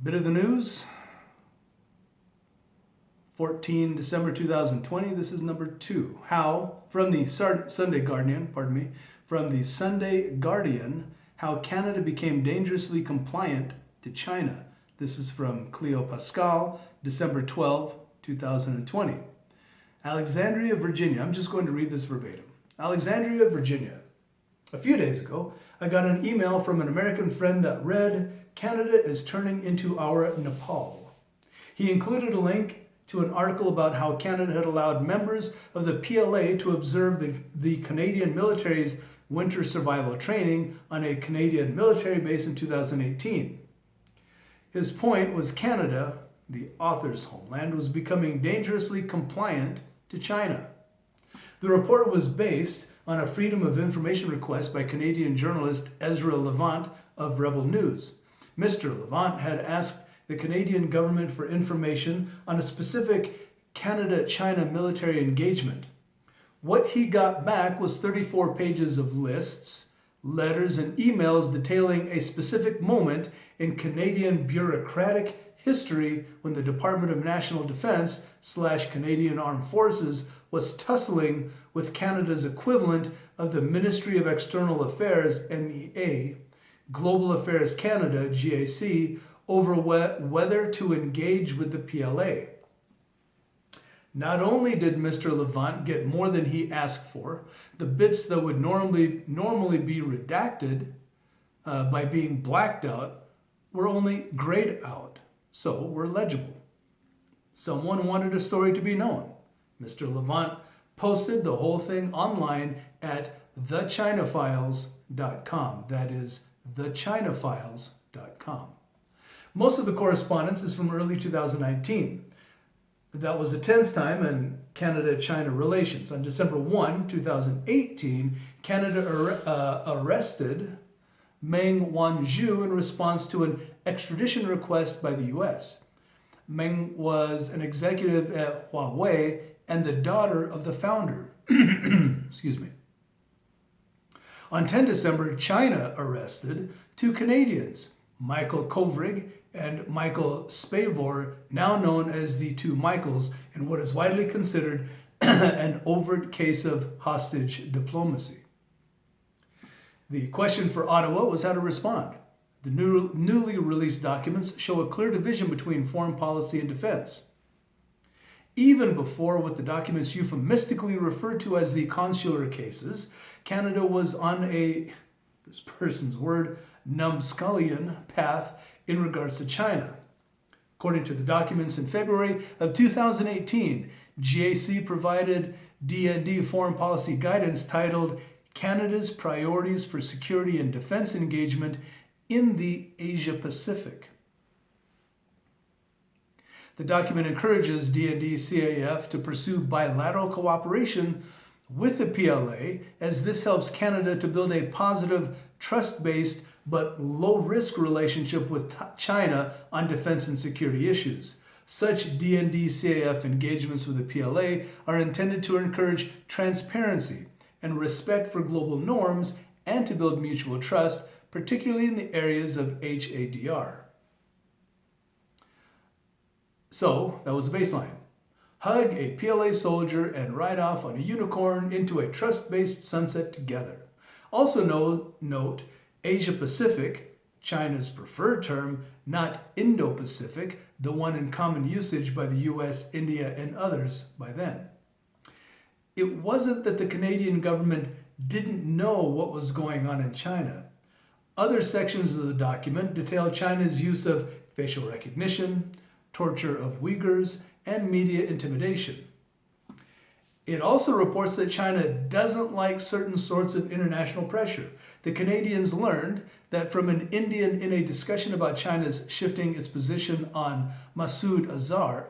Bit of the news, 14 December 2020. This is number 2. How, from the Sunday Guardian, how Canada became dangerously compliant to China. This is from Cleo Pascal, December 12, 2020. Alexandria, Virginia. I'm just going to read this verbatim. Alexandria, Virginia. A few days ago, I got an email from an American friend that read, "Canada is turning into our Nepal." He included a link to an article about how Canada had allowed members of the PLA to observe the Canadian military's winter survival training on a Canadian military base in 2018. His point was Canada, the author's homeland, was becoming dangerously compliant to China. The report was based on a Freedom of Information request by Canadian journalist Ezra Levant of Rebel News. Mr. Levant had asked the Canadian government for information on a specific Canada-China military engagement. What he got back was 34 pages of lists, letters, and emails detailing a specific moment in Canadian bureaucratic history when the Department of National Defence / Canadian Armed Forces was tussling with Canada's equivalent of the Ministry of External Affairs, MEA, Global Affairs Canada, GAC, over whether to engage with the PLA. Not only did Mr. Levant get more than he asked for, the bits that would normally be redacted by being blacked out were only grayed out, so were legible. Someone wanted a story to be known. Mr. Levant posted the whole thing online at thechinafiles.com. That is thechinafiles.com. Most of the correspondence is from early 2019. That was a tense time in Canada-China relations. On December 1, 2018, Canada arrested Meng Wanzhou in response to an extradition request by the U.S. Meng was an executive at Huawei and the daughter of the founder. Excuse me. On 10 December, China arrested 2 Canadians, Michael Kovrig and Michael Spavor, now known as the 2 Michaels, in what is widely considered an overt case of hostage diplomacy. The question for Ottawa was how to respond. The newly released documents show a clear division between foreign policy and defense. Even before what the documents euphemistically refer to as the consular cases, Canada was on a, this person's word, numbskullian path in regards to China. According to the documents in February of 2018, GAC provided D&D foreign policy guidance titled Canada's Priorities for Security and Defense Engagement in the Asia-Pacific. The document encourages D&D CAF to pursue bilateral cooperation with the PLA, as this helps Canada to build a positive, trust-based, but low-risk relationship with China on defense and security issues. Such D&D CAF engagements with the PLA are intended to encourage transparency and respect for global norms and to build mutual trust, particularly in the areas of HADR. So, that was the baseline. Hug a PLA soldier and ride off on a unicorn into a trust-based sunset together. Also note Asia-Pacific, China's preferred term, not Indo-Pacific, the one in common usage by the US, India, and others by then. It wasn't that the Canadian government didn't know what was going on in China. Other sections of the document detail China's use of facial recognition, torture of Uyghurs, and media intimidation. It also reports that China doesn't like certain sorts of international pressure. The Canadians learned that from an Indian in a discussion about China's shifting its position on Masood Azhar.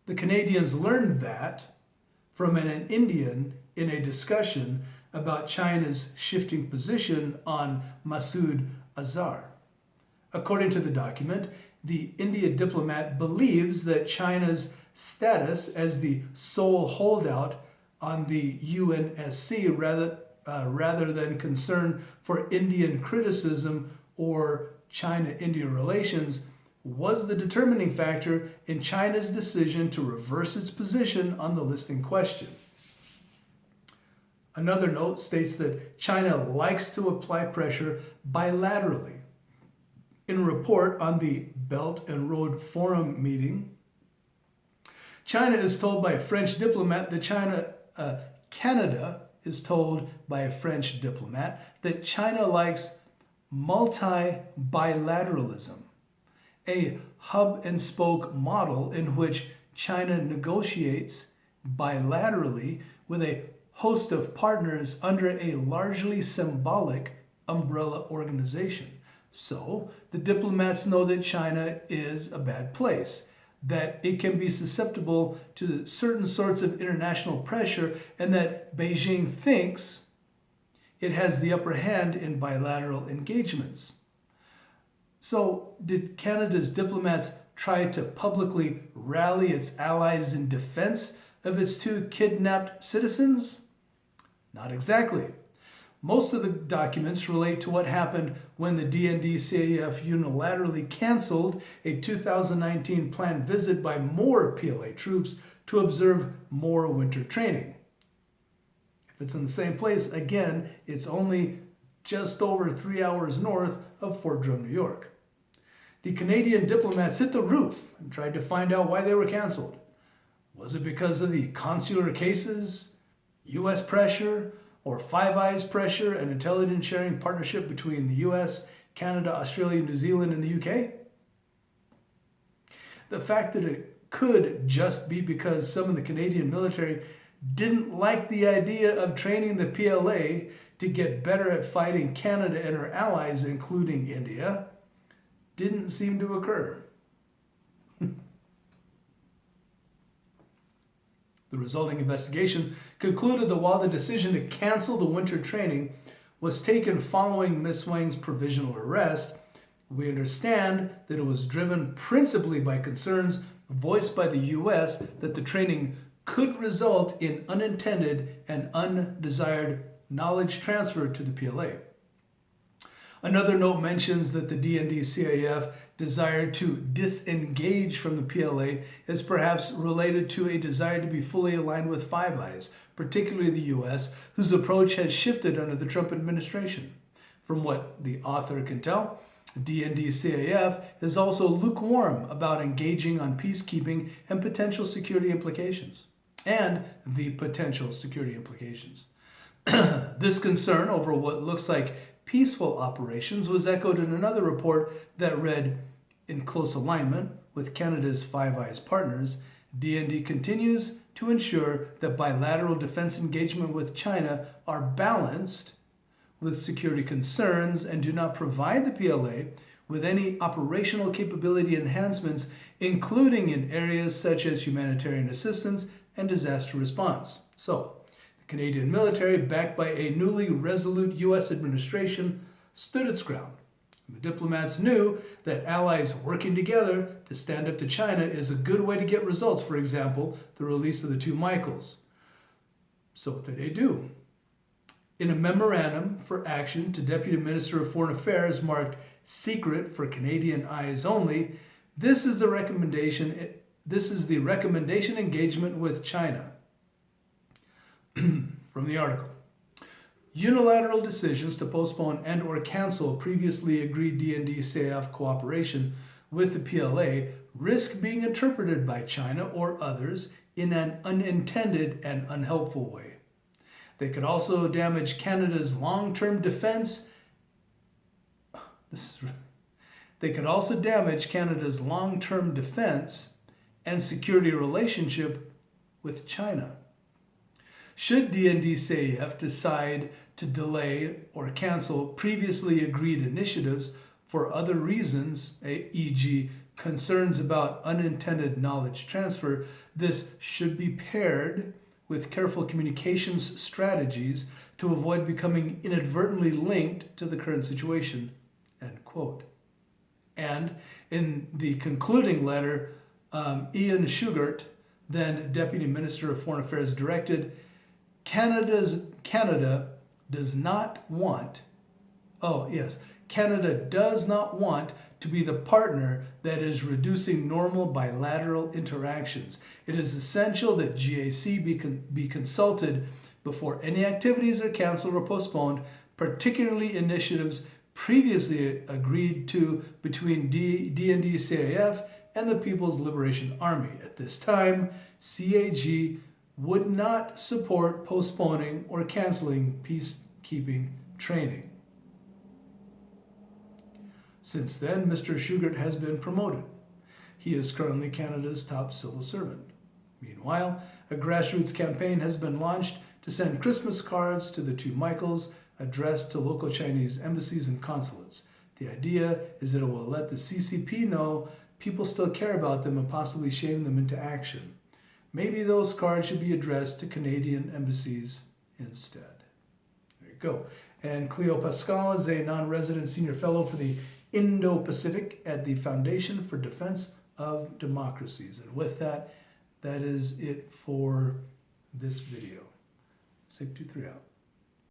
The Canadians learned that from an Indian in a discussion about China's shifting position on Masood Azhar. According to the document, the India diplomat believes that China's status as the sole holdout on the UNSC rather than concern for Indian criticism or China-India relations was the determining factor in China's decision to reverse its position on the listing question. Another note states that China likes to apply pressure bilaterally. In a report on the Belt and Road Forum meeting, China is told by a French diplomat that Canada is told by a French diplomat that China likes multi-bilateralism, a hub and spoke model in which China negotiates bilaterally with a host of partners under a largely symbolic umbrella organization. So the diplomats know that China is a bad place, that it can be susceptible to certain sorts of international pressure, and that Beijing thinks it has the upper hand in bilateral engagements. So did Canada's diplomats try to publicly rally its allies in defense of its two kidnapped citizens? Not exactly. Most of the documents relate to what happened when the DND-CAF unilaterally canceled a 2019 planned visit by more PLA troops to observe more winter training. If it's in the same place, again, it's only just over 3 hours north of Fort Drum, New York. The Canadian diplomats hit the roof and tried to find out why they were canceled. Was it because of the consular cases, U.S. pressure, or Five Eyes pressure and intelligence sharing partnership between the US, Canada, Australia, New Zealand, and the UK? The fact that it could just be because some of the Canadian military didn't like the idea of training the PLA to get better at fighting Canada and her allies, including India, didn't seem to occur. The resulting investigation concluded that while the decision to cancel the winter training was taken following Ms. Wang's provisional arrest, we understand that it was driven principally by concerns voiced by the U.S. that the training could result in unintended and undesired knowledge transfer to the PLA. Another note mentions that the DND-CAF desire to disengage from the PLA is perhaps related to a desire to be fully aligned with Five Eyes, particularly the U.S., whose approach has shifted under the Trump administration. From what the author can tell, DND-CAF is also lukewarm about engaging on peacekeeping and potential security implications. This concern over what looks like peaceful operations was echoed in another report that read, in close alignment with Canada's Five Eyes partners, DND continues to ensure that bilateral defense engagement with China are balanced with security concerns and do not provide the PLA with any operational capability enhancements, including in areas such as humanitarian assistance and disaster response. So, the Canadian military, backed by a newly resolute U.S. administration, stood its ground. The diplomats knew that allies working together to stand up to China is a good way to get results. For example, the release of the two Michaels. So what did they do? In a memorandum for action to Deputy Minister of Foreign Affairs marked secret for Canadian eyes only, this is the recommendation engagement with China. From the article. Unilateral decisions to postpone and or cancel previously agreed DND-CAF cooperation with the PLA risk being interpreted by China or others in an unintended and unhelpful way. They could also damage Canada's long-term defense. They could also damage Canada's long-term defense and security relationship with China. Should DND-CAF decide to delay or cancel previously agreed initiatives for other reasons, e.g. concerns about unintended knowledge transfer, this should be paired with careful communications strategies to avoid becoming inadvertently linked to the current situation, end quote. And in the concluding letter, Ian Shugart, then Deputy Minister of Foreign Affairs, directed Canada does not want Canada does not want to be the partner that is reducing normal bilateral interactions. It is essential that GAC be consulted before any activities are canceled or postponed, particularly initiatives previously agreed to between DND-CAF and the People's Liberation Army. At this time, CAG would not support postponing or canceling peacekeeping training. Since then, Mr. Shugart has been promoted. He is currently Canada's top civil servant. Meanwhile, a grassroots campaign has been launched to send Christmas cards to the two Michaels addressed to local Chinese embassies and consulates. The idea is that it will let the CCP know people still care about them and possibly shame them into action. Maybe those cards should be addressed to Canadian embassies instead. There you go. And Cleo Pascal is a non-resident senior fellow for the Indo-Pacific at the Foundation for Defense of Democracies. And with that, that is it for this video. 623 out.